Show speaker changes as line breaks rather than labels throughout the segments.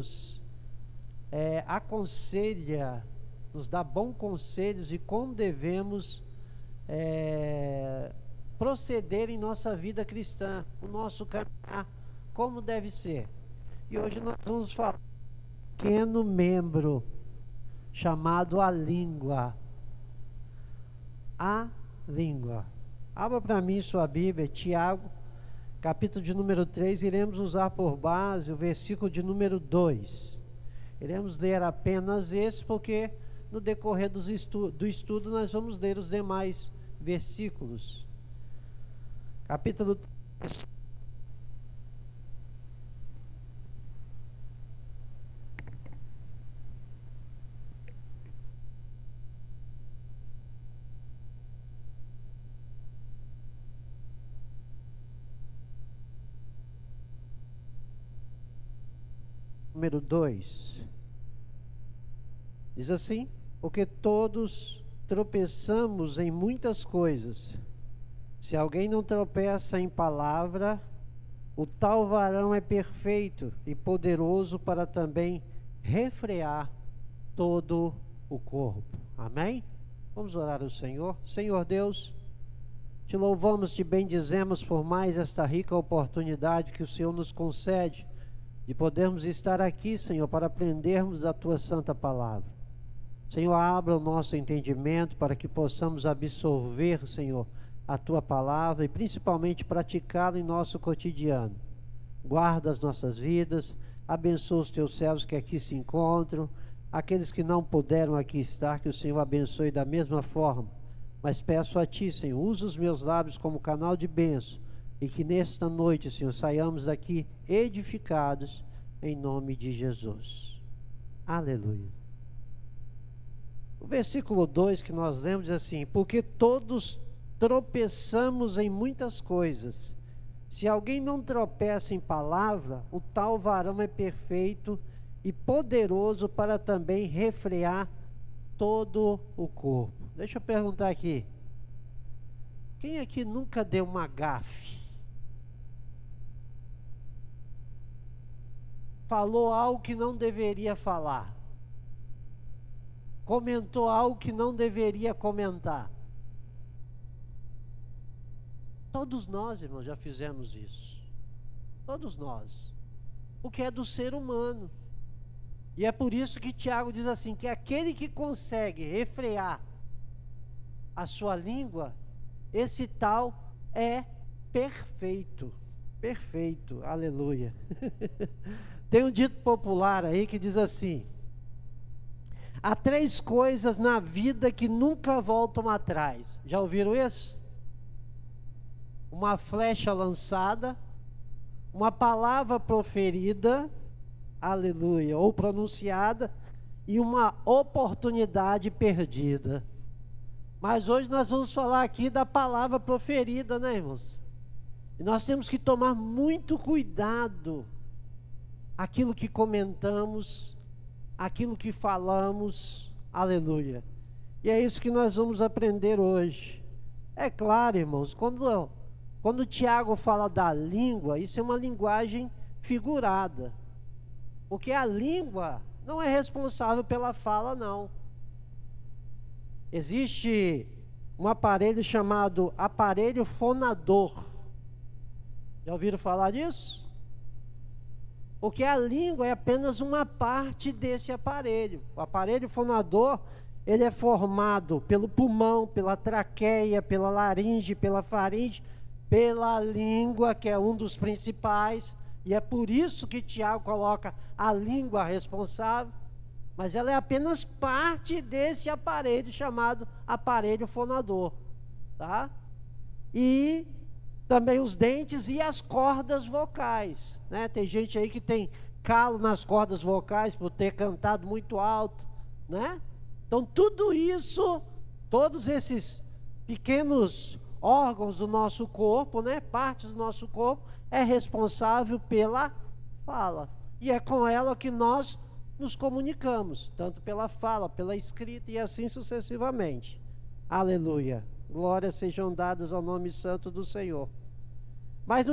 nos aconselha, nos dá bons conselhos de como devemos proceder em nossa vida cristã, o nosso caminhar, como deve ser. E hoje nós vamos falar de um pequeno membro chamado a língua. A língua. Abra para mim sua Bíblia, Tiago, capítulo de número 3, iremos usar por base o versículo de número 2. Iremos ler apenas esse, porque no decorrer do estudo nós vamos ler os demais versículos. Capítulo 3. Número 2. Diz assim: porque todos tropeçamos em muitas coisas. Se alguém não tropeça em palavra, o tal varão é perfeito e poderoso para também refrear todo o corpo. Amém? Vamos orar ao Senhor. Senhor Deus, te louvamos, te bendizemos por mais esta rica oportunidade que o Senhor nos concede de podermos estar aqui, Senhor, para aprendermos da Tua Santa Palavra. Senhor, abra o nosso entendimento para que possamos absorver, Senhor, a Tua Palavra e principalmente praticá-la em nosso cotidiano. Guarda as nossas vidas, abençoa os Teus servos que aqui se encontram, aqueles que não puderam aqui estar, que o Senhor abençoe da mesma forma. Mas peço a Ti, Senhor, usa os meus lábios como canal de bênção, e que nesta noite, Senhor, saiamos daqui edificados em nome de Jesus. Aleluia. O versículo 2 que nós lemos diz assim: porque todos tropeçamos em muitas coisas. Se alguém não tropeça em palavra, o tal varão é perfeito e poderoso para também refrear todo o corpo. Deixa eu perguntar aqui. Quem aqui nunca deu uma gafe? Falou algo que não deveria falar. Comentou algo que não deveria comentar. Todos nós, irmãos, já fizemos isso. Todos nós. O que é do ser humano. E é por isso que Tiago diz assim, que aquele que consegue refrear a sua língua, esse tal é perfeito. Perfeito, aleluia. Tem um dito popular aí que diz assim: há 3 coisas na vida que nunca voltam atrás. Já ouviram isso? Uma flecha lançada, uma palavra proferida, aleluia, ou pronunciada, e uma oportunidade perdida. Mas hoje nós vamos falar aqui da palavra proferida, né, irmãos? E nós temos que tomar muito cuidado aquilo que comentamos, aquilo que falamos, aleluia. E é isso que nós vamos aprender hoje. É claro, irmãos, quando o Tiago fala da língua, isso é uma linguagem figurada. Porque a língua não é responsável pela fala, não. Existe um aparelho chamado aparelho fonador. Já ouviram falar disso? Porque a língua é apenas uma parte desse aparelho. O aparelho fonador, ele é formado pelo pulmão, pela traqueia, pela laringe, pela faringe, pela língua, que é um dos principais. E é por isso que Tiago coloca a língua responsável. Mas ela é apenas parte desse aparelho chamado aparelho fonador. Tá? E também os dentes e as cordas vocais, né? Tem gente aí que tem calo nas cordas vocais por ter cantado muito alto, né? Então tudo isso, todos esses pequenos órgãos do nosso corpo, né? Partes do nosso corpo, é responsável pela fala. E é com ela que nós nos comunicamos, tanto pela fala, pela escrita e assim sucessivamente. Aleluia. Glórias sejam dadas ao nome santo do Senhor. Mas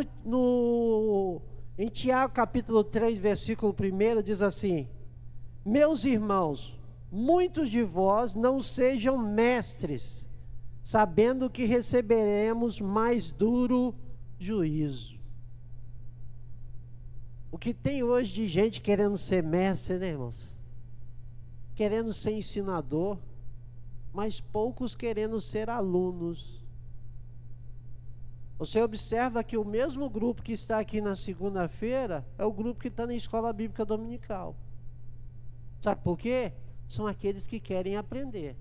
Em Tiago capítulo 3, versículo 1, diz assim: meus irmãos, muitos de vós não sejam mestres, sabendo que receberemos mais duro juízo. O que tem hoje de gente querendo ser mestre, né, irmãos? Querendo ser ensinador, mas poucos querendo ser alunos. Você observa que o mesmo grupo que está aqui na segunda-feira é o grupo que está na escola bíblica dominical. Sabe por quê? São aqueles que querem aprender.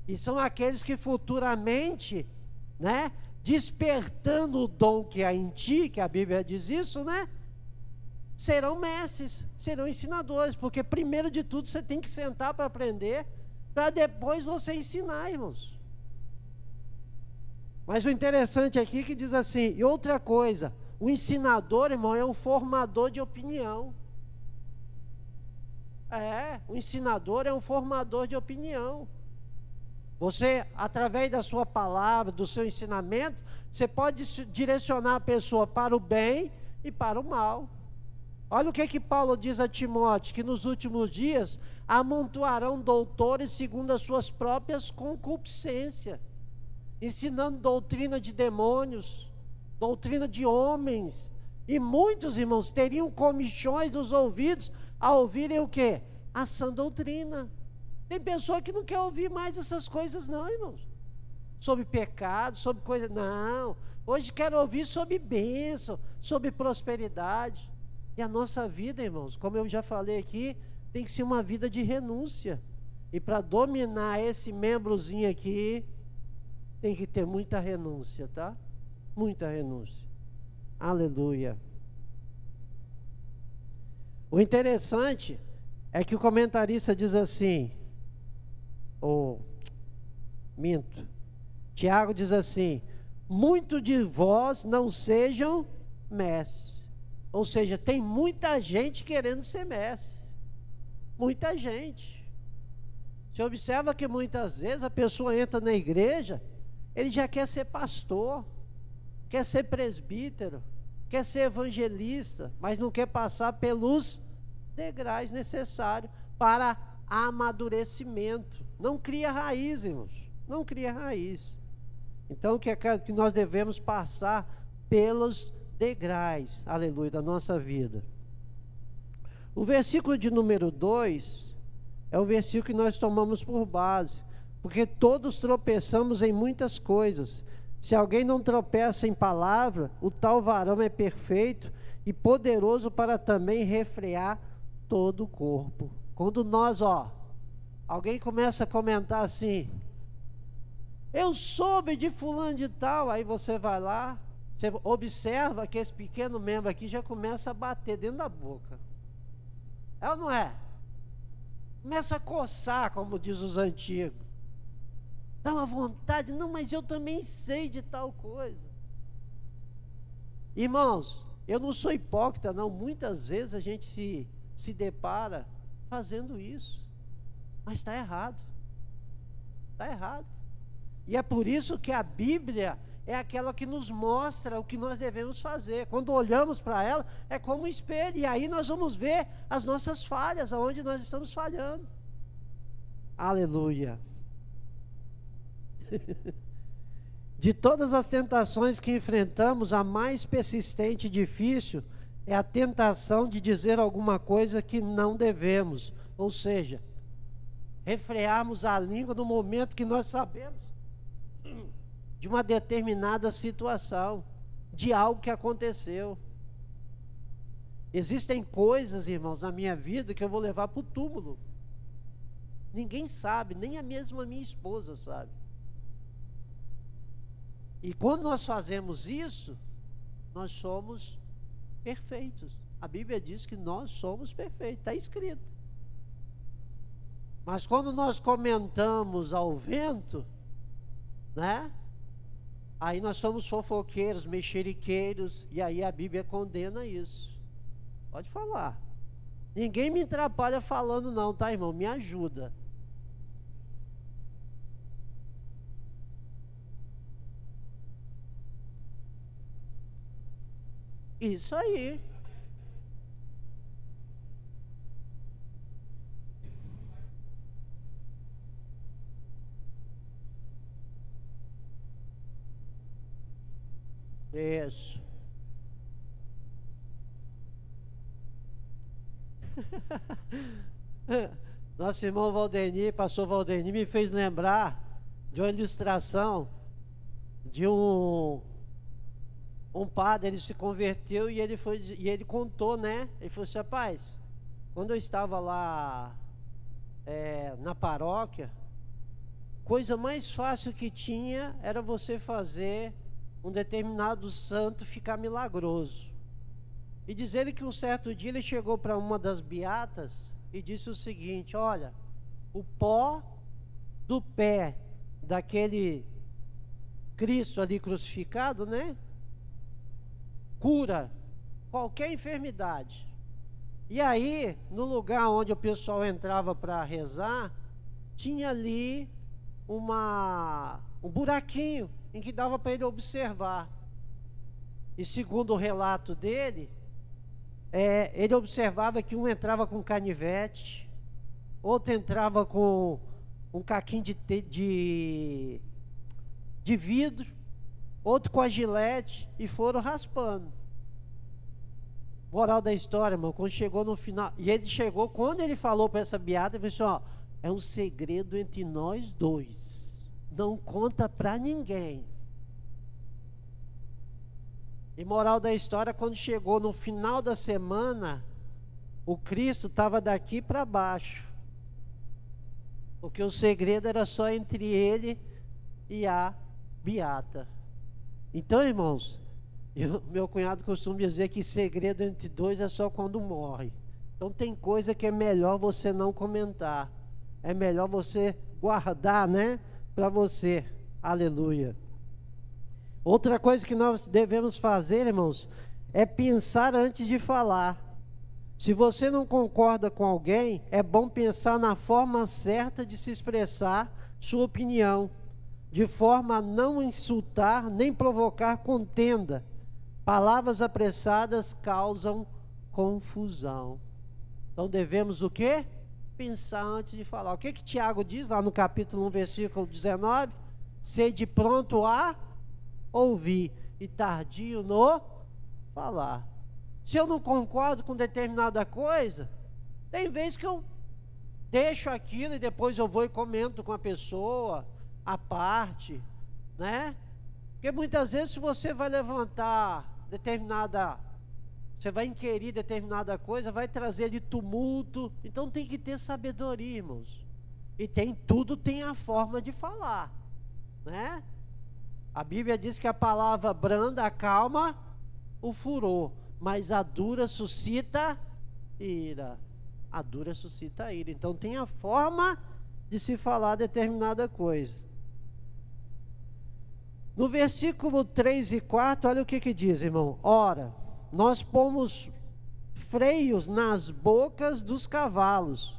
E são aqueles que futuramente, né, despertando o dom que há em ti, que a Bíblia diz isso, né, serão mestres, serão ensinadores, porque primeiro de tudo você tem que sentar para aprender, para depois você ensinar, irmãos. Mas o interessante aqui é que diz assim, e outra coisa, o ensinador, irmão, é um formador de opinião. O ensinador é um formador de opinião. Você, através da sua palavra, do seu ensinamento, você pode direcionar a pessoa para o bem e para o mal. Olha o que Paulo diz a Timóteo, que nos últimos dias amontoarão doutores segundo as suas próprias concupiscências, ensinando doutrina de demônios, doutrina de homens, e muitos, irmãos, teriam comichões nos ouvidos a ouvirem o quê? A sã doutrina. Tem pessoa que não quer ouvir mais essas coisas não, irmãos, sobre pecado, sobre coisa, não, hoje quer ouvir sobre bênção, sobre prosperidade. E a nossa vida, irmãos, como eu já falei aqui, tem que ser uma vida de renúncia, e para dominar esse membrozinho aqui, tem que ter muita renúncia, tá? Muita renúncia. Aleluia. O interessante é que o comentarista diz assim, Tiago diz assim, muito de vós não sejam mestres. Ou seja, tem muita gente querendo ser mestre. Muita gente. Você observa que muitas vezes a pessoa entra na igreja, ele já quer ser pastor, quer ser presbítero, quer ser evangelista, mas não quer passar pelos degraus necessários para amadurecimento. Não cria raiz, irmãos, não cria raiz. Então o que é que nós devemos passar pelos degraus, aleluia, da nossa vida. O versículo de número 2 é o versículo que nós tomamos por base, porque todos tropeçamos em muitas coisas. Se alguém não tropeça em palavra, o tal varão é perfeito e poderoso para também refrear todo o corpo. Quando nós, alguém começa a comentar assim, eu soube de fulano de tal, aí você vai lá, você observa que esse pequeno membro aqui já começa a bater dentro da boca. É ou não é? Começa a coçar, como diz os antigos. Dá uma vontade, não, mas eu também sei de tal coisa. Irmãos, eu não sou hipócrita, não. Muitas vezes a gente se depara fazendo isso. Mas está errado. Está errado. E é por isso que a Bíblia é aquela que nos mostra o que nós devemos fazer. Quando olhamos para ela, é como um espelho. E aí nós vamos ver as nossas falhas, aonde nós estamos falhando. Aleluia. De todas as tentações que enfrentamos, a mais persistente e difícil é a tentação de dizer alguma coisa que não devemos. Ou seja, refrearmos a língua no momento que nós sabemos de uma determinada situação, de algo que aconteceu. Existem coisas, irmãos, na minha vida que eu vou levar para o túmulo. Ninguém sabe, nem a mesma minha esposa sabe. E quando nós fazemos isso, nós somos perfeitos. A Bíblia diz que nós somos perfeitos, está escrito. Mas quando nós comentamos ao vento, né? Aí nós somos fofoqueiros, mexeriqueiros, e aí a Bíblia condena isso. Pode falar. Ninguém me atrapalha falando não, tá, irmão? Me ajuda. Isso aí. Isso. Nosso irmão Valdemir, pastor Valdemir, me fez lembrar de uma ilustração de um padre. Ele se converteu e ele contou, né? Ele falou assim: rapaz, quando eu estava lá na paróquia, coisa mais fácil que tinha era você fazer um determinado santo ficar milagroso. E diz ele que um certo dia ele chegou para uma das beatas e disse o seguinte: olha, o pó do pé daquele Cristo ali crucificado, né, cura qualquer enfermidade. E aí, no lugar onde o pessoal entrava para rezar, tinha ali um buraquinho em que dava para ele observar. E segundo o relato dele, ele observava que um entrava com canivete, outro entrava com um caquinho de vidro, outro com a gilete, e foram raspando. Moral da história, irmão, quando chegou no final, e ele chegou, quando ele falou para essa beata, ele falou assim: ó, é um segredo entre nós dois, não conta para ninguém. E moral da história, quando chegou no final da semana, o Cristo estava daqui para baixo, porque o segredo era só entre ele e a beata. Então, irmãos, meu cunhado costuma dizer que segredo entre dois é só quando morre. Então tem coisa que é melhor você não comentar, é melhor você guardar, né, para você. Aleluia. Outra coisa que nós devemos fazer, irmãos, é pensar antes de falar. Se você não concorda com alguém, é bom pensar na forma certa de se expressar sua opinião, de forma a não insultar nem provocar contenda. Palavras apressadas causam confusão. Então devemos o quê? Pensar antes de falar. O que Tiago diz lá no capítulo 1, versículo 19? Sede pronto a ouvir e tardio no falar. Se eu não concordo com determinada coisa, tem vezes que eu deixo aquilo e depois eu vou e comento com a pessoa à parte, né? Porque muitas vezes, se você vai levantar você vai inquirir determinada coisa, vai trazer de tumulto. Então tem que ter sabedoria, irmãos. E tudo tem a forma de falar, né? A Bíblia diz que a palavra branda acalma o furor, mas a dura suscita ira. A dura suscita ira. Então tem a forma de se falar determinada coisa. No versículo 3 e 4, olha o que diz, irmão. Ora, nós pomos freios nas bocas dos cavalos,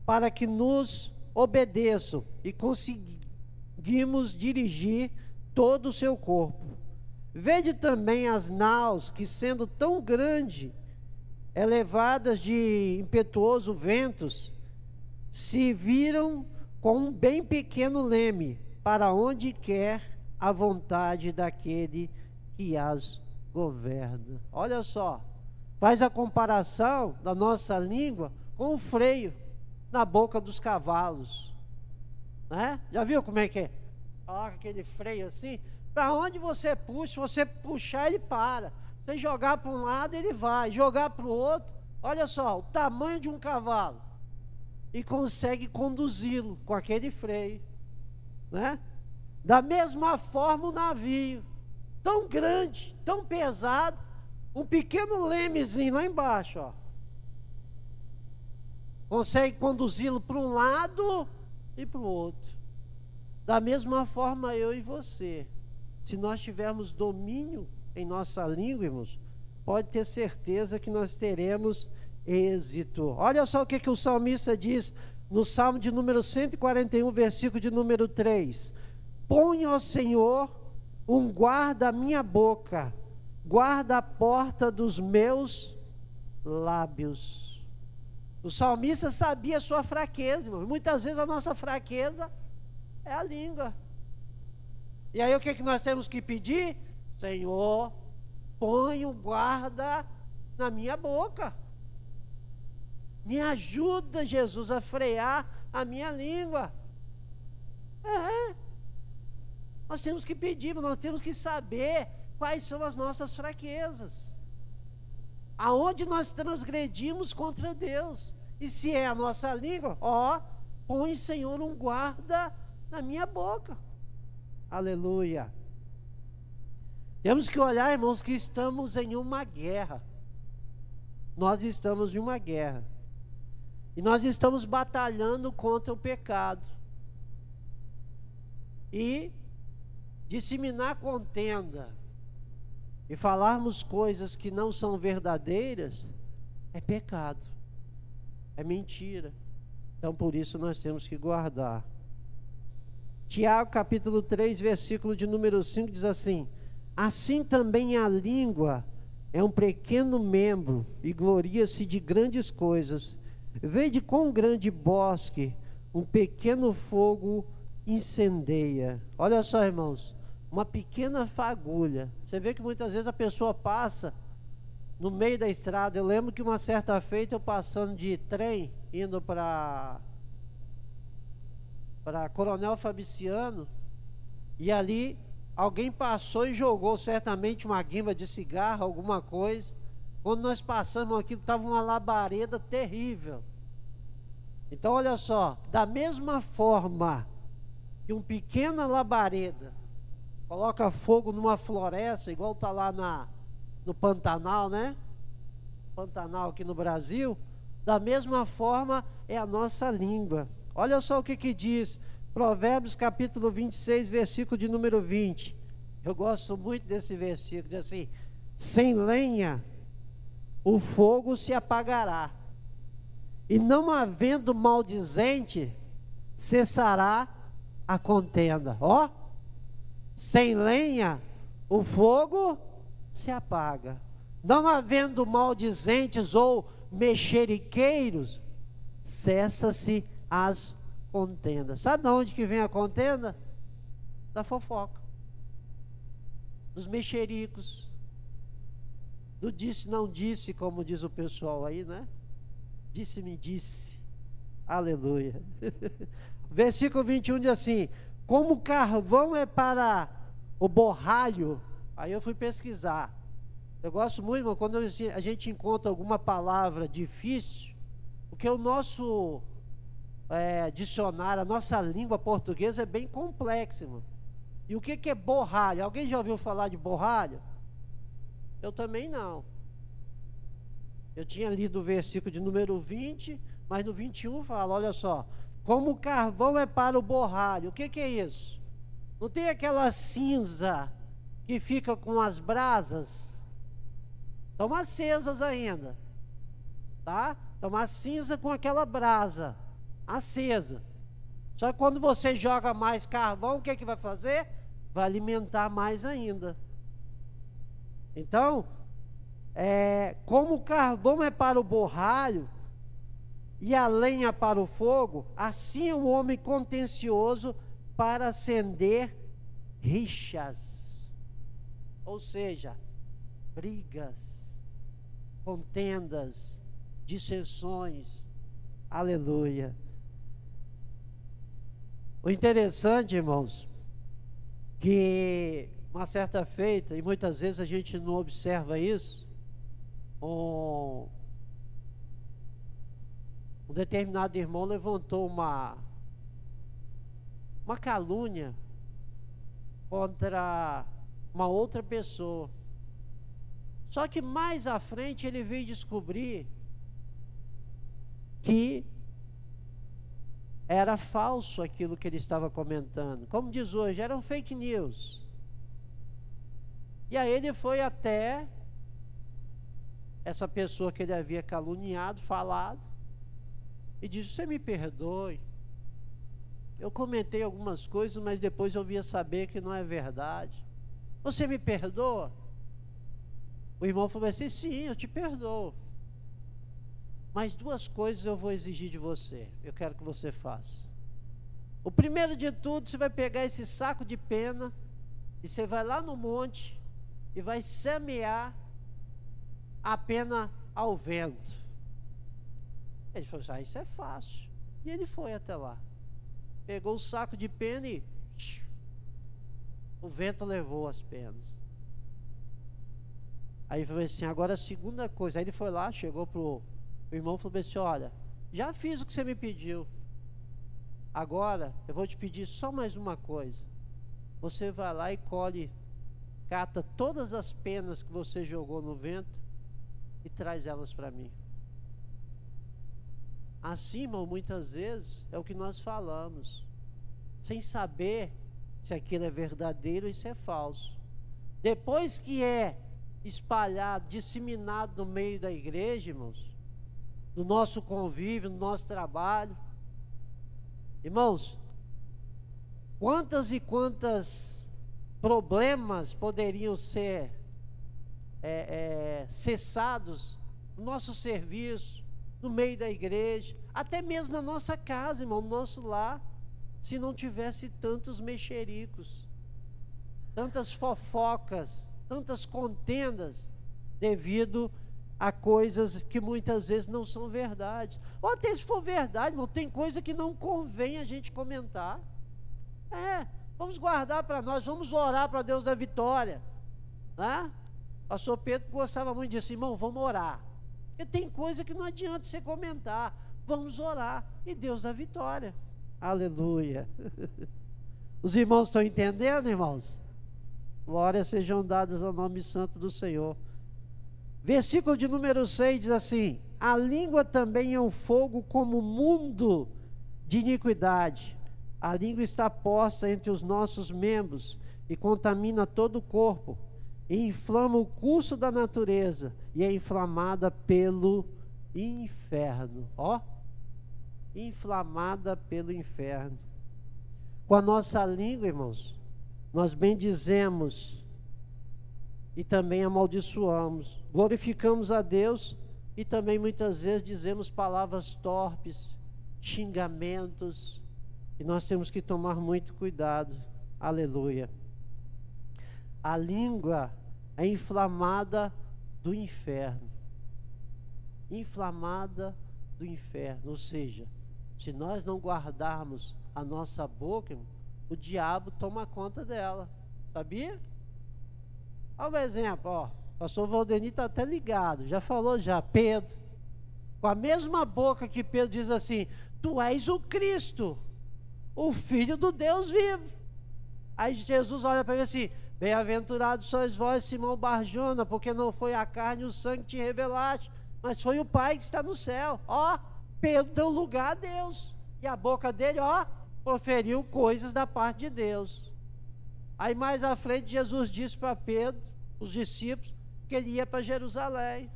para que nos obedeçam, e conseguimos dirigir todo o seu corpo. Vede também as naus, que sendo tão grande, elevadas de impetuoso ventos, se viram com um bem pequeno leme, para onde quer a vontade daquele que as governa. Olha só, faz a comparação da nossa língua com o freio na boca dos cavalos, né? Já viu como é que é? Coloca aquele freio assim, para onde você puxa, se você puxar ele para, você jogar para um lado ele vai, jogar para o outro. Olha só, o tamanho de um cavalo, e consegue conduzi-lo com aquele freio, né? Da mesma forma o navio, tão grande, tão pesado, um pequeno lemezinho lá embaixo, ó, consegue conduzi-lo para um lado e para o outro. Da mesma forma eu e você, se nós tivermos domínio em nossa língua, irmãos, pode ter certeza que nós teremos êxito. Olha só o que o salmista diz no Salmo de número 141, versículo de número 3. Põe, ó Senhor, um guarda à minha boca, guarda a porta dos meus lábios. O salmista sabia a sua fraqueza, irmão. Muitas vezes a nossa fraqueza é a língua. E aí o que nós temos que pedir? Senhor, põe um guarda na minha boca. Me ajuda, Jesus, a frear a minha língua. Nós temos que pedir, nós temos que saber quais são as nossas fraquezas. Aonde nós transgredimos contra Deus. E se é a nossa língua, põe, Senhor, um guarda na minha boca. Aleluia. Temos que olhar, irmãos, que estamos em uma guerra. Nós estamos em uma guerra. E nós estamos batalhando contra o pecado. E disseminar contenda e falarmos coisas que não são verdadeiras é pecado, é mentira. Então por isso nós temos que guardar. Tiago capítulo 3, versículo de número 5 diz assim: assim também a língua é um pequeno membro e gloria-se de grandes coisas. Vede quão grande bosque um pequeno fogo incendeia. Olha só, irmãos, uma pequena fagulha. Você vê que muitas vezes a pessoa passa no meio da estrada. Eu lembro que uma certa feita eu passando de trem, indo para Coronel Fabriciano, e ali alguém passou e jogou certamente uma guimba de cigarro, alguma coisa. Quando nós passamos aqui, estava uma labareda terrível. Então olha só, da mesma forma que uma pequena labareda coloca fogo numa floresta, igual está lá no Pantanal, né? Pantanal aqui no Brasil. Da mesma forma é a nossa língua. Olha só o que diz Provérbios capítulo 26, versículo de número 20. Eu gosto muito desse versículo, diz assim: sem lenha o fogo se apagará, e não havendo maldizente cessará a contenda. Sem lenha o fogo se apaga, não havendo maldizentes ou mexeriqueiros cessa-se as contendas. Sabe de onde que vem a contenda? Da fofoca, dos mexericos, do disse não disse, como diz o pessoal aí, né? Disse-me disse. Aleluia. Versículo 21 diz assim: como carvão é para o borralho. Aí eu fui pesquisar. Eu gosto muito, irmão, quando a gente encontra alguma palavra difícil, porque o nosso dicionário, a nossa língua portuguesa é bem complexa, irmão. E o que é borralho? Alguém já ouviu falar de borralho? Eu também não. Eu tinha lido o versículo de número 20, mas no 21 fala, olha só: como o carvão é para o borralho. O que é isso? Não tem aquela cinza que fica com as brasas? Estão acesas ainda, tá? Estão a cinza com aquela brasa acesa. Só que quando você joga mais carvão, o que vai fazer? Vai alimentar mais ainda. Então, como o carvão é para o borralho e a lenha para o fogo, assim é o homem contencioso para acender rixas, ou seja, brigas, contendas, dissensões. Aleluia. O interessante, irmãos, que uma certa feita, e muitas vezes a gente não observa isso, um determinado irmão levantou uma calúnia contra uma outra pessoa. Só que mais à frente ele veio descobrir que era falso aquilo que ele estava comentando. Como diz hoje, eram fake news. E aí ele foi até essa pessoa que ele havia caluniado, falado, e disse: você me perdoe, eu comentei algumas coisas, mas depois eu via saber que não é verdade. Você me perdoa? O irmão falou assim: sim, eu te perdoo. Mas duas coisas eu vou exigir de você, eu quero que você faça. O primeiro de tudo, você vai pegar esse saco de pena e você vai lá no monte e vai semear a pena ao vento. Ele falou assim: isso é fácil. E ele foi até lá, pegou o saco de pena e o vento levou as penas. Aí ele falou assim: agora a segunda coisa. aí ele foi lá, chegou pro irmão e falou assim: olha, já fiz o que você me pediu, agora eu vou te pedir só mais uma coisa. Você vai lá e cata todas as penas que você jogou no vento e traz elas para mim. Assim, irmão, muitas vezes é o que nós falamos, sem saber se aquilo é verdadeiro ou se é falso. Depois que é espalhado, disseminado no meio da igreja, irmãos, no nosso convívio, no nosso trabalho, irmãos, quantas e quantas problemas poderiam ser cessados no nosso serviço, no meio da igreja, até mesmo na nossa casa, irmão, no nosso lar, se não tivesse tantos mexericos, tantas fofocas, tantas contendas, devido a coisas que muitas vezes não são verdade. Ou até se for verdade, irmão, tem coisa que não convém a gente comentar. Vamos guardar para nós, vamos orar para Deus da vitória, né? Pastor Pedro gostava muito disso: irmão, vamos orar. Porque tem coisa que não adianta você comentar, vamos orar, e Deus dá vitória. Aleluia. Os irmãos estão entendendo, irmãos? Glórias sejam dadas ao nome santo do Senhor. Versículo de número 6 diz assim: a língua também é um fogo como mundo de iniquidade. A língua está posta entre os nossos membros e contamina todo o corpo, e inflama o curso da natureza, e é inflamada pelo inferno. Inflamada pelo inferno. Com a nossa língua, irmãos, nós bendizemos e também amaldiçoamos, glorificamos a Deus e também muitas vezes dizemos palavras torpes, xingamentos, e nós temos que tomar muito cuidado. Aleluia. A língua é inflamada do inferno. Inflamada do inferno, ou seja, se nós não guardarmos a nossa boca, o diabo toma conta dela, sabia? Olha o exemplo, o pastor Valdeni está até ligado, já falou já, Pedro, com a mesma boca que Pedro diz assim: tu és o Cristo, o Filho do Deus vivo. Aí Jesus olha para ele assim: bem-aventurados sois vós, Simão Barjona, porque não foi a carne e o sangue que te revelaste, mas foi o Pai que está no céu. Pedro deu lugar a Deus, e a boca dele, proferiu coisas da parte de Deus. Aí mais à frente Jesus disse para Pedro, os discípulos, que ele ia para Jerusalém.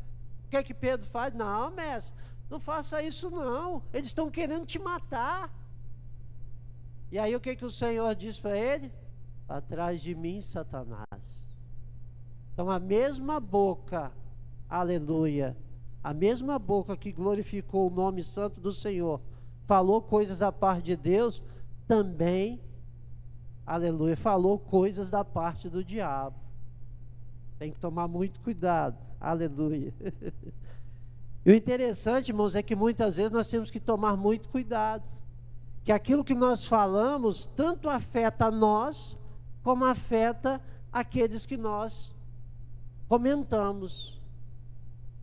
O que Pedro faz? Não, mestre, não faça isso não, eles estão querendo te matar. E aí o que o Senhor diz para ele? Atrás de mim, Satanás. Então a mesma boca, aleluia, a mesma boca que glorificou o nome santo do Senhor, falou coisas da parte de Deus, também, aleluia, falou coisas da parte do diabo. Tem que tomar muito cuidado, aleluia. E o interessante, irmãos, é que muitas vezes nós temos que tomar muito cuidado, que aquilo que nós falamos tanto afeta a nós, como afeta aqueles que nós comentamos.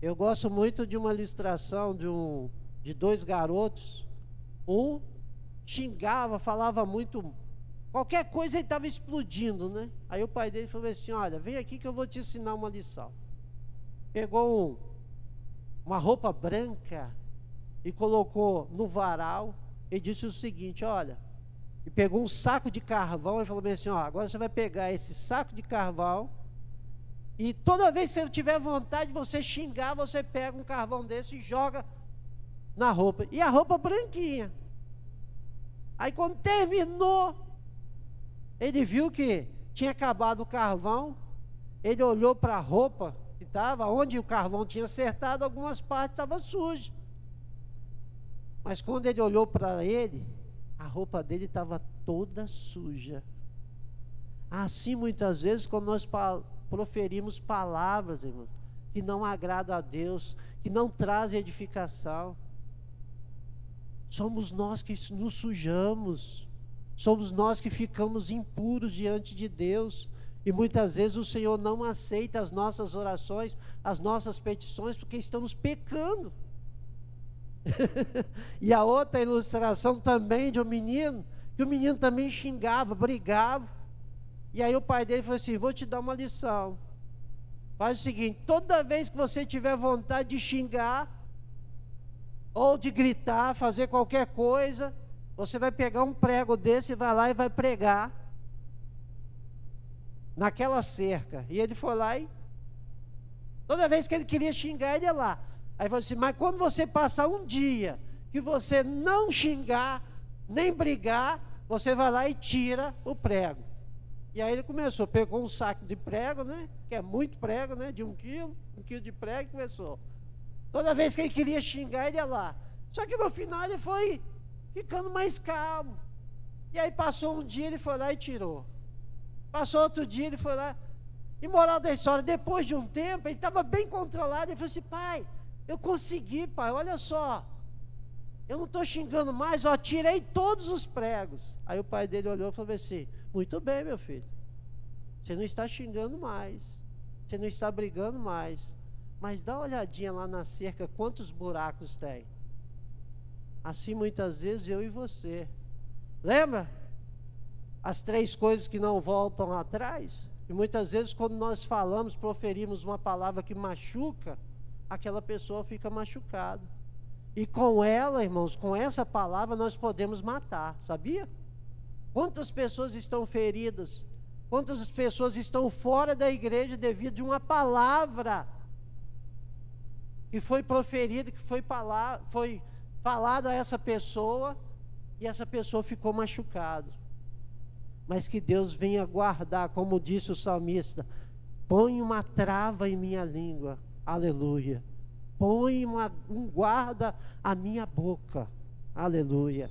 Eu gosto muito de uma ilustração de dois garotos. Um xingava, falava muito, qualquer coisa ele estava explodindo, né? Aí o pai dele falou assim: olha, vem aqui que eu vou te ensinar uma lição. Pegou uma roupa branca e colocou no varal e disse o seguinte: olha, e pegou um saco de carvão e falou bem assim: agora você vai pegar esse saco de carvão e toda vez que você tiver vontade de você xingar, você pega um carvão desse e joga na roupa. E a roupa branquinha. Aí quando terminou, ele viu que tinha acabado o carvão, ele olhou para a roupa que que estava, onde o carvão tinha acertado, algumas partes estavam sujas. Mas quando ele olhou para ele, a roupa dele estava toda suja. Assim, muitas vezes, quando nós proferimos palavras, irmão, que não agradam a Deus, que não trazem edificação, somos nós que nos sujamos, somos nós que ficamos impuros diante de Deus. E muitas vezes o Senhor não aceita as nossas orações, as nossas petições, porque estamos pecando. E a outra ilustração também de um menino, que o menino também xingava, brigava. E aí o pai dele falou assim: vou te dar uma lição. Faz o seguinte, toda vez que você tiver vontade de xingar, ou de gritar, fazer qualquer coisa, você vai pegar um prego desse, vai lá e vai pregar naquela cerca. E ele foi lá e toda vez que ele queria xingar, ele ia lá. Aí falou assim: mas quando você passar um dia que você não xingar, nem brigar, você vai lá e tira o prego. E aí ele começou, pegou um saco de prego, né, que é muito prego, né, de 1 quilo de prego, e começou. Toda vez que ele queria xingar, ele ia lá. Só que no final ele foi ficando mais calmo. E aí passou um dia, ele foi lá e tirou. Passou outro dia, ele foi lá. E moral da história, depois de um tempo, ele estava bem controlado. Ele falou assim: pai, eu consegui, pai, olha só. Eu não estou xingando mais, ó, tirei todos os pregos. Aí o pai dele olhou e falou assim: muito bem, meu filho. Você não está xingando mais. Você não está brigando mais. Mas dá uma olhadinha lá na cerca, quantos buracos tem. Assim muitas vezes eu e você. Lembra? As 3 coisas que não voltam atrás. E muitas vezes quando nós falamos, proferimos uma palavra que machuca, aquela pessoa fica machucada. E com ela, irmãos, com essa palavra nós podemos matar, sabia? Quantas pessoas estão feridas? Quantas pessoas estão fora da igreja devido a uma palavra que foi proferida, que foi falada a essa pessoa, e essa pessoa ficou machucada. Mas que Deus venha guardar, como disse o salmista: põe uma trava em minha língua, aleluia. Põe um guarda a minha boca, aleluia.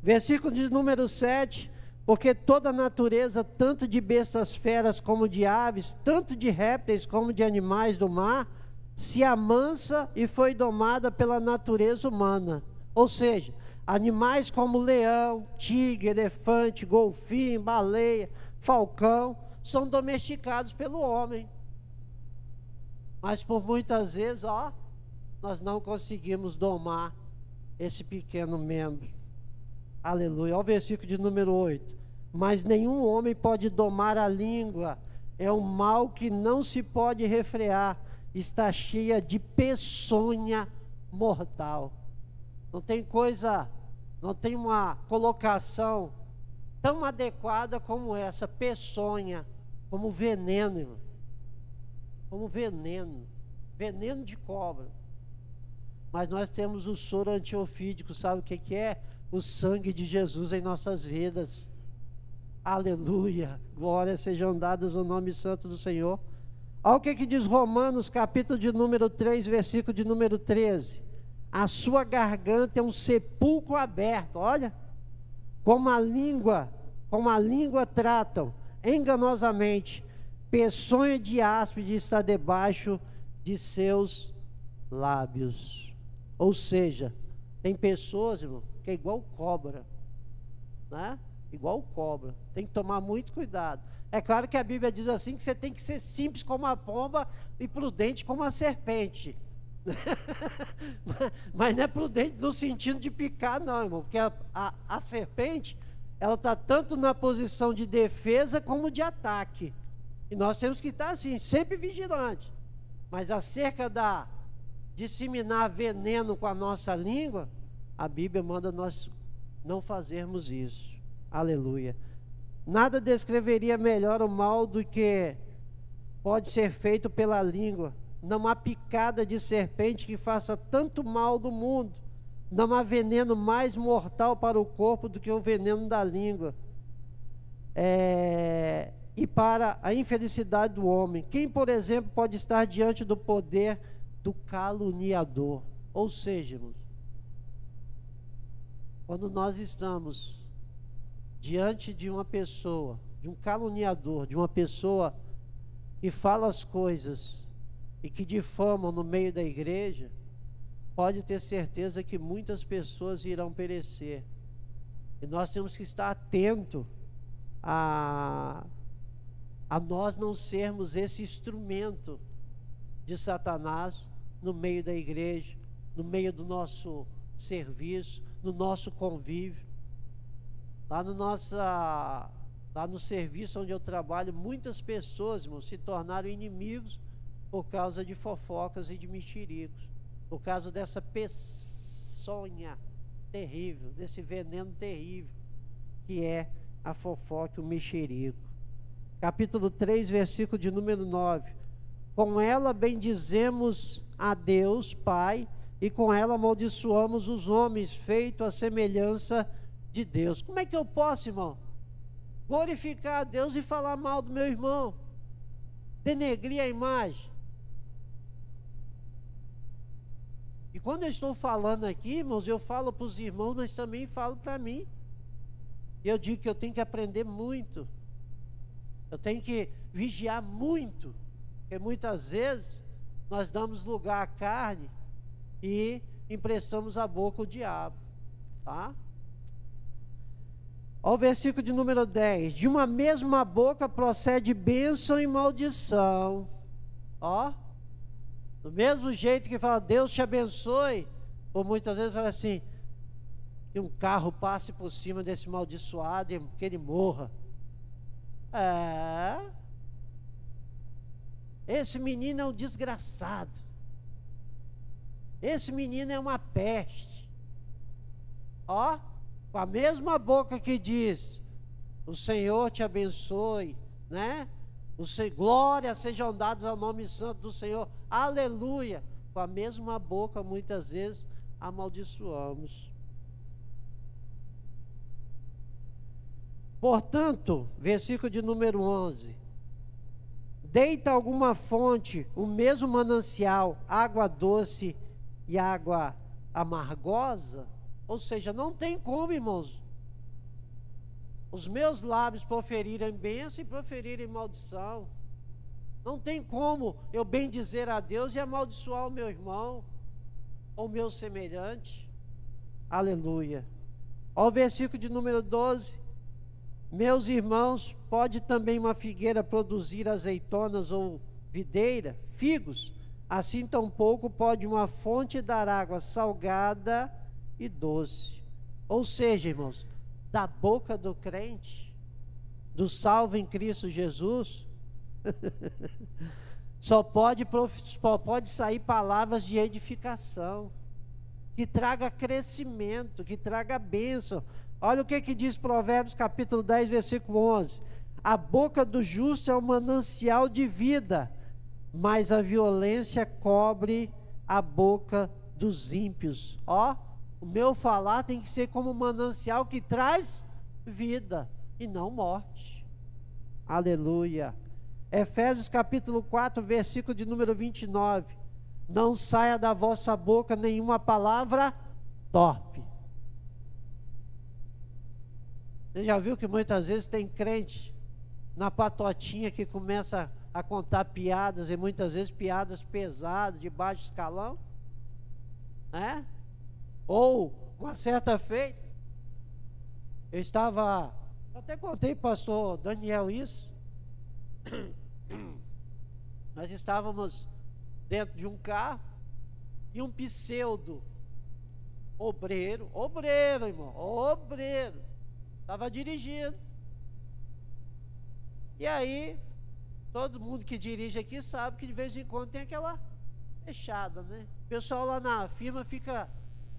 Versículo de número 7: porque toda a natureza, tanto de bestas feras como de aves, tanto de répteis como de animais do mar, se amansa e foi domada pela natureza humana. Ou seja, animais como leão, tigre, elefante, golfinho, baleia, falcão, são domesticados pelo homem. Mas por muitas vezes, nós não conseguimos domar esse pequeno membro. Aleluia. Olha o versículo de número 8. Mas nenhum homem pode domar a língua, é um mal que não se pode refrear, está cheia de peçonha mortal. Não tem uma colocação tão adequada como essa, peçonha, como veneno, irmão. Como veneno de cobra. Mas nós temos o soro antiofídico, sabe o que é? O sangue de Jesus em nossas vidas. Aleluia, glórias sejam dadas ao nome santo do Senhor. Olha o que diz Romanos, capítulo de número 3, versículo de número 13. A sua garganta é um sepulcro aberto, olha, como a língua tratam enganosamente, peçonha de áspide está debaixo de seus lábios. Ou seja, tem pessoas, irmão, que é igual cobra, né? Igual cobra, tem que tomar muito cuidado. É claro que a Bíblia diz assim, que você tem que ser simples como a pomba e prudente como a serpente. Mas não é prudente no sentido de picar não, irmão, porque a serpente, ela está tanto na posição de defesa como de ataque, e nós temos que estar assim, sempre vigilante. Mas acerca da disseminar veneno com a nossa língua, a Bíblia manda nós não fazermos isso. Aleluia. Nada descreveria melhor o mal do que pode ser feito pela língua. Não há picada de serpente que faça tanto mal do mundo. Não há veneno mais mortal para o corpo do que o veneno da língua. e para a infelicidade do homem. Quem, por exemplo, pode estar diante do poder do caluniador? Ou seja, irmãos, quando nós estamos diante de uma pessoa, de um caluniador, de uma pessoa que fala as coisas e que difamam no meio da igreja, pode ter certeza que muitas pessoas irão perecer. E nós temos que estar atento a nós não sermos esse instrumento de Satanás no meio da igreja, no meio do nosso serviço, no nosso convívio. Lá no serviço onde eu trabalho, muitas pessoas, irmãos, se tornaram inimigos por causa de fofocas e de mexericos, por causa dessa peçonha terrível, desse veneno terrível que é a fofoca e o mexerico. Capítulo 3, versículo de número 9. Com ela bendizemos a Deus, Pai, e com ela amaldiçoamos os homens, feito a semelhança de Deus. Como é que eu posso, irmão, glorificar a Deus e falar mal do meu irmão? Denegrir a imagem? E quando eu estou falando aqui, irmãos, eu falo para os irmãos, mas também falo para mim. E eu digo que eu tenho que aprender muito. Eu tenho que vigiar muito, porque muitas vezes nós damos lugar à carne e emprestamos a boca ao diabo, tá? Olha o versículo de número 10. De uma mesma boca procede bênção e maldição. Ó, do mesmo jeito que fala Deus te abençoe, ou muitas vezes fala assim, que um carro passe por cima desse maldiçoado e que ele morra. Esse menino é um desgraçado. Esse menino é uma peste. Ó, com a mesma boca que diz, o Senhor te abençoe, né? Glórias sejam dadas ao nome santo do Senhor, aleluia. Com a mesma boca, muitas vezes, amaldiçoamos. Portanto, versículo de número 11. Deita alguma fonte, o mesmo manancial, água doce e água amargosa? Ou seja, não tem como, irmãos, os meus lábios proferirem bênção e proferirem maldição. Não tem como eu bendizer a Deus e amaldiçoar o meu irmão ou o meu semelhante. Aleluia. Olha o versículo de número 12. Meus irmãos, pode também uma figueira produzir azeitonas ou videira, figos? Assim tampouco pode uma fonte dar água salgada e doce. Ou seja, irmãos, da boca do crente, do salvo em Cristo Jesus, só pode sair palavras de edificação, que traga crescimento, que traga bênção. Olha o que diz Provérbios capítulo 10, versículo 11. A boca do justo é um manancial de vida, mas a violência cobre a boca dos ímpios. Ó, o meu falar tem que ser como um manancial que traz vida e não morte. Aleluia. Efésios capítulo 4, versículo de número 29. Não saia da vossa boca nenhuma palavra torpe. Você já viu que muitas vezes tem crente na patotinha que começa a contar piadas, e muitas vezes piadas pesadas, de baixo escalão? Né? Ou, uma certa feita, eu até contei para o pastor Daniel isso, nós estávamos dentro de um carro, e um pseudo obreiro, irmão, obreiro, estava dirigindo. E aí, todo mundo que dirige aqui sabe que de vez em quando tem aquela fechada, né? O pessoal lá na firma fica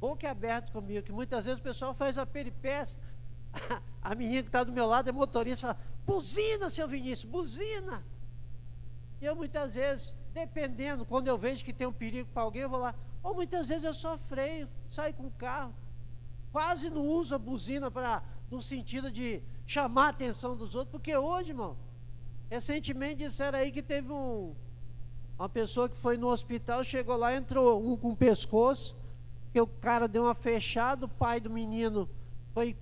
boca aberta comigo, que muitas vezes o pessoal faz a peripécia. A menina que está do meu lado é motorista, fala, buzina, seu Vinícius, buzina. E eu muitas vezes, dependendo, quando eu vejo que tem um perigo para alguém, eu vou lá. Ou muitas vezes eu só freio, saio com o carro. Quase não uso a buzina no sentido de chamar a atenção dos outros, porque hoje, irmão, Recentemente disseram aí que teve uma pessoa que foi no hospital, chegou lá, entrou um com o pescoço, que o cara deu uma fechada, o pai do menino foi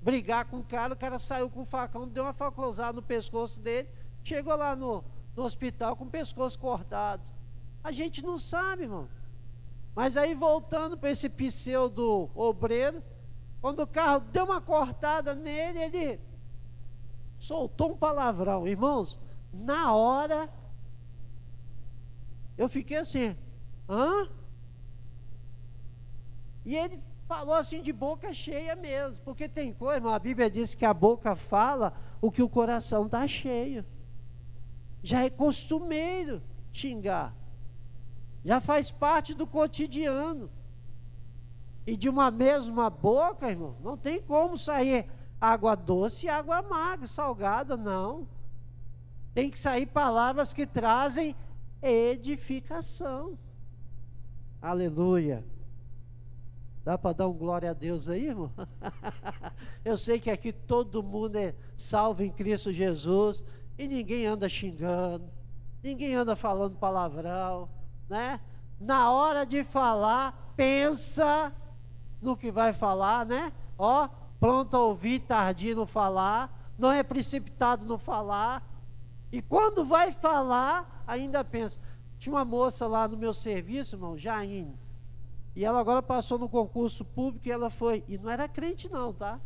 brigar com o cara saiu com o facão, deu uma facãozada no pescoço dele, chegou lá no hospital com o pescoço cortado. A gente não sabe, irmão. Mas aí voltando para esse pseudo obreiro, quando o carro deu uma cortada nele, ele soltou um palavrão. Irmãos, na hora, eu fiquei assim, hã? E ele falou assim de boca cheia mesmo, porque tem coisa, irmão, a Bíblia diz que a boca fala o que o coração está cheio. Já é costumeiro xingar. Já faz parte do cotidiano. E de uma mesma boca, irmão, não tem como sair água doce e água amarga, salgada, não. Tem que sair palavras que trazem edificação. Aleluia. Dá para dar um glória a Deus aí, irmão? Eu sei que aqui todo mundo é salvo em Cristo Jesus e ninguém anda xingando, ninguém anda falando palavrão, né? Na hora de falar, pensa no que vai falar, né? Ó, pronto a ouvir, tardio no falar, não é precipitado no falar. E quando vai falar, ainda pensa. Tinha uma moça lá no meu serviço, irmão, Jaine, e ela agora passou no concurso público e não era crente não, tá?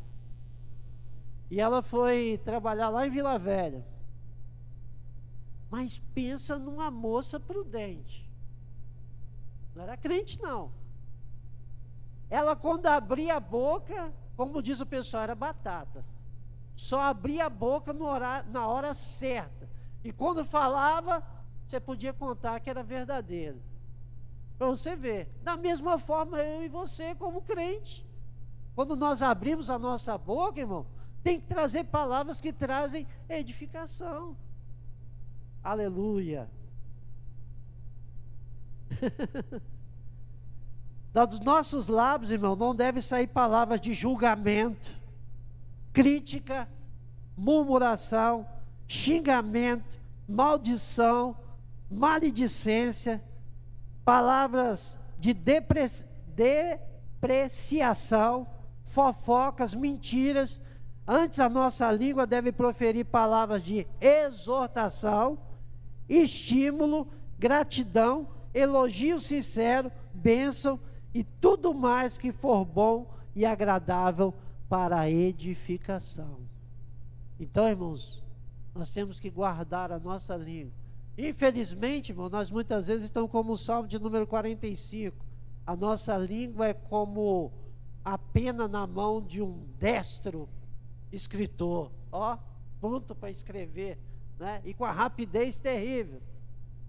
E ela foi trabalhar lá em Vila Velha. Mas pensa numa moça prudente. Não era crente não. Ela quando abria a boca, como diz o pessoal, era batata. Só abria a boca na hora certa. E quando falava, você podia contar que era verdadeiro. Para você ver, da mesma forma eu e você como crente, quando nós abrimos a nossa boca, irmão, tem que trazer palavras que trazem edificação. Aleluia. Dos nossos lábios, irmão, não deve sair palavras de julgamento, crítica, murmuração, xingamento, maldição, maledicência, palavras de depreciação, fofocas, mentiras. Antes a nossa língua deve proferir palavras de exortação, estímulo, gratidão, elogio sincero, bênção e tudo mais que for bom e agradável para a edificação. Então, irmãos, nós temos que guardar a nossa língua. Infelizmente, irmão, nós muitas vezes estamos como o Salmo de número 45. A nossa língua é como a pena na mão de um destro escritor, ó, pronto para escrever, né? E com a rapidez terrível.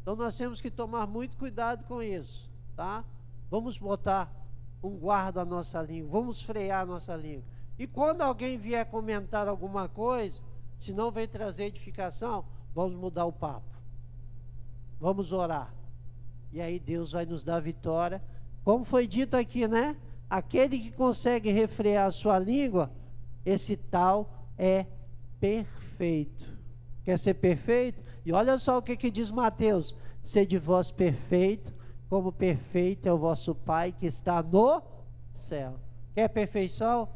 Então nós temos que tomar muito cuidado com isso, tá? Vamos botar um guarda à nossa língua, vamos frear a nossa língua. E quando alguém vier comentar alguma coisa, se não vem trazer edificação, vamos mudar o papo. Vamos orar. E aí Deus vai nos dar vitória. Como foi dito aqui, né? Aquele que consegue refrear a sua língua, esse tal é perfeito. Quer ser perfeito? E olha só o que diz Mateus: sede vós perfeito, como perfeito é o vosso Pai que está no céu. Quer perfeição?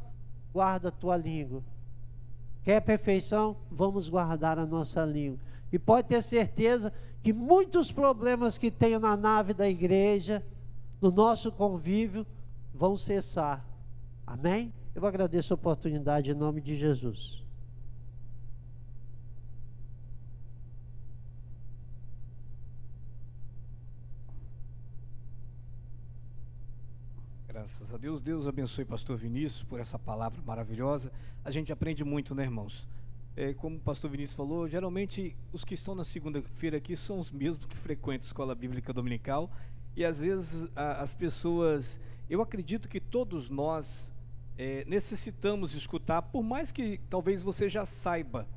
Guarda a tua língua. Quer perfeição? Vamos guardar a nossa língua. E pode ter certeza que muitos problemas que tenho na nave da igreja, no nosso convívio, vão cessar. Amém? Eu agradeço a oportunidade em nome de Jesus.
Graças a Deus. Deus abençoe pastor Vinícius por essa palavra maravilhosa. A gente aprende muito, né, irmãos? Como o pastor Vinícius falou, geralmente os que estão na segunda-feira aqui são os mesmos que frequentam a escola bíblica dominical, e às vezes as pessoas, eu acredito que todos nós necessitamos escutar, por mais que talvez você já saiba,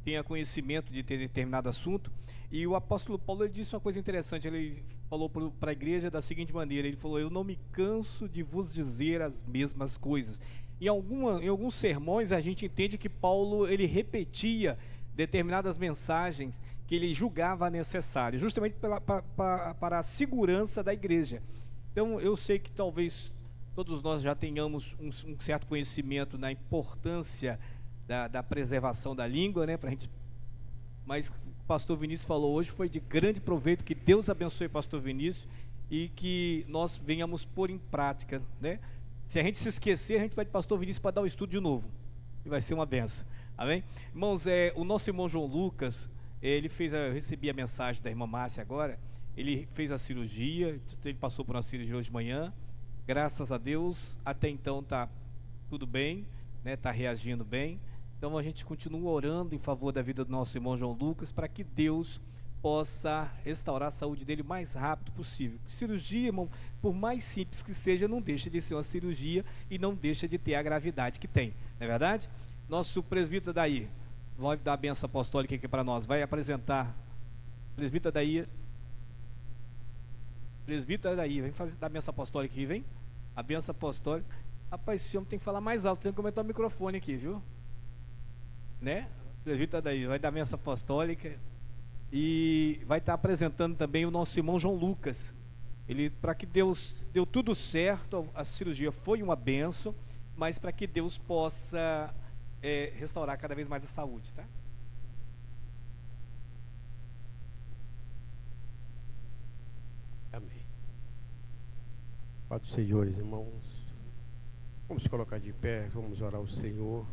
tenha conhecimento de ter determinado assunto. E o apóstolo Paulo, ele disse uma coisa interessante. Ele falou para a igreja da seguinte maneira: ele falou, eu não me canso de vos dizer as mesmas coisas. Em alguns sermões a gente entende que Paulo, ele repetia determinadas mensagens que ele julgava necessárias, justamente para a segurança da igreja. Então, eu sei que talvez todos nós já tenhamos um certo conhecimento na importância da preservação da língua, né, mas o pastor Vinícius falou hoje, foi de grande proveito. Que Deus abençoe o pastor Vinícius e que nós venhamos pôr em prática, né? Se a gente se esquecer, a gente pede pastor Vinícius para dar o estudo de novo, e vai ser uma benção, amém? Irmãos, o nosso irmão João Lucas, eu recebi a mensagem da irmã Márcia agora, ele fez a cirurgia, ele passou por uma cirurgia hoje de manhã, graças a Deus, até então está tudo bem, né? Está reagindo bem. Então a gente continua orando em favor da vida do nosso irmão João Lucas, para que Deus possa restaurar a saúde dele o mais rápido possível. Cirurgia, irmão, por mais simples que seja, não deixa de ser uma cirurgia e não deixa de ter a gravidade que tem, não é verdade? Nosso presbítero daí vai dar a bênção apostólica aqui para nós, vai apresentar. Presbítero daí, vem fazer a bênção apostólica aqui, vem. A bênção apostólica. Rapaz, esse homem tem que falar mais alto, tem que aumentar o microfone aqui, viu? Né? Presbítero daí vai dar a bênção apostólica e vai estar apresentando também o nosso irmão João Lucas. Ele, para que Deus deu tudo certo, a cirurgia foi uma bênção, mas para que Deus possa restaurar cada vez mais a saúde, tá?
Amém. Pai dos senhores, irmãos, vamos colocar de pé, vamos orar ao Senhor.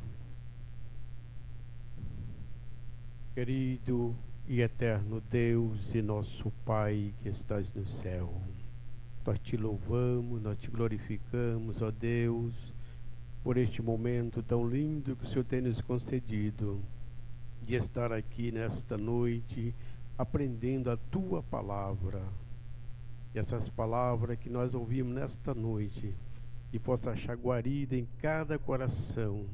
Querido e eterno Deus e nosso Pai que estás no céu, nós te louvamos, nós te glorificamos, ó Deus, por este momento tão lindo que o Senhor tem nos concedido, de estar aqui nesta noite, aprendendo a Tua Palavra. E essas palavras que nós ouvimos nesta noite, que possa achar guarida em cada coração,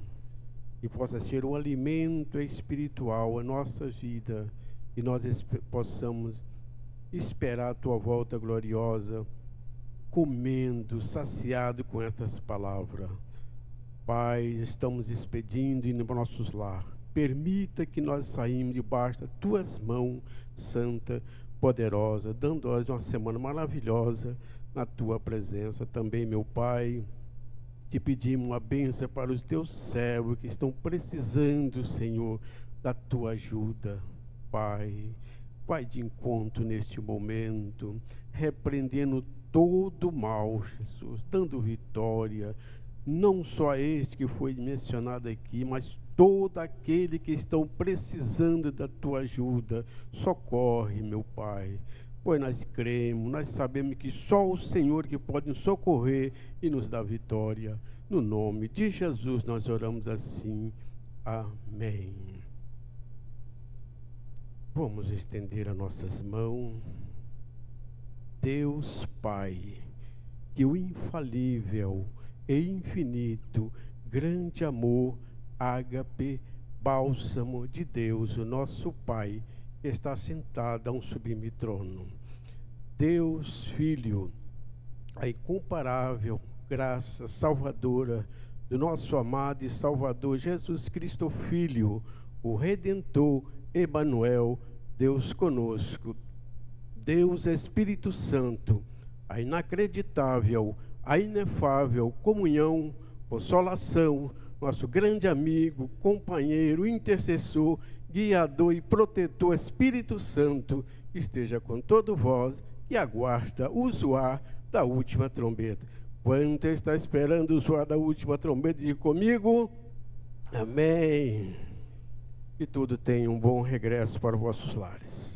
e possa ser um alimento espiritual à nossa vida, e nós possamos esperar a Tua volta gloriosa, comendo, saciado com estas palavras. Pai, estamos despedindo, indo para nossos lares. Permita que nós saímos debaixo das Tuas mãos, santa, poderosa, dando-nos uma semana maravilhosa na Tua presença. Também, meu Pai, te pedimos uma bênção para os Teus servos que estão precisando, Senhor, da Tua ajuda. Pai, vai de encontro neste momento, repreendendo todo o mal, Jesus, dando vitória, não só este que foi mencionado aqui, mas todo aquele que estão precisando da Tua ajuda. Socorre, meu Pai, pois nós cremos, nós sabemos que só o Senhor que pode nos socorrer e nos dar vitória. No nome de Jesus nós oramos assim. Amém. Vamos estender as nossas mãos. Deus Pai, que o infalível e infinito, grande amor, ágape, bálsamo de Deus, o nosso Pai, está sentado a um sublime trono. Deus Filho, a incomparável graça salvadora do nosso amado e Salvador Jesus Cristo Filho, o Redentor, Emanuel, Deus conosco. Deus Espírito Santo, a inacreditável, a inefável comunhão, consolação, nosso grande amigo, companheiro, intercessor, guiador e protetor Espírito Santo, esteja com todos vós que aguarda o zoar da última trombeta. Quanto está esperando o zoar da última trombeta, diga comigo, amém. Que tudo tenha um bom regresso para os vossos lares.